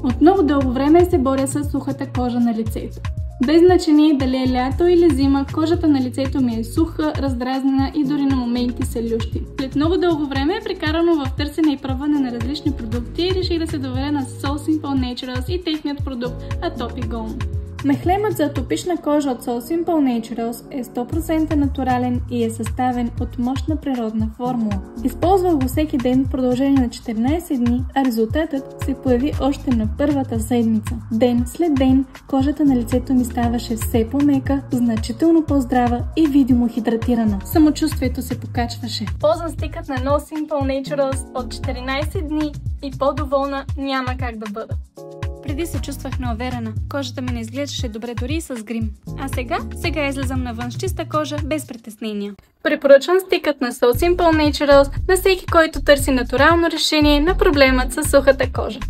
От много дълго време се боря с сухата кожа на лицето. Без значение дали е лято или зима, кожата на лицето ми е суха, раздразнена и дори на моменти се лющи. След много дълго време, прекарано в търсене и пробване на различни продукти, реших да се доверя на So Simple Naturals и техният продукт Atopigone. Мехлемът за атопична кожа от So Simple Naturals е 100% натурален и е съставен от мощна природна формула. Използвах го всеки ден в продължение на 14 дни, а резултатът се появи още на първата седмица. Ден след ден кожата на лицето ми ставаше все по-мека, значително по-здрава и видимо хидратирана. Самочувствието се покачваше. Ползвам стикът на No Simple Naturals от 14 дни и по-доволна няма как да бъда. Преди се чувствах неуверена, кожата ми не изглеждаше добре дори и с грим. А сега излизам навън с чиста кожа, без притеснения. Препоръчвам стикът на So Simple Naturals на всеки, който търси натурално решение на проблемът с сухата кожа.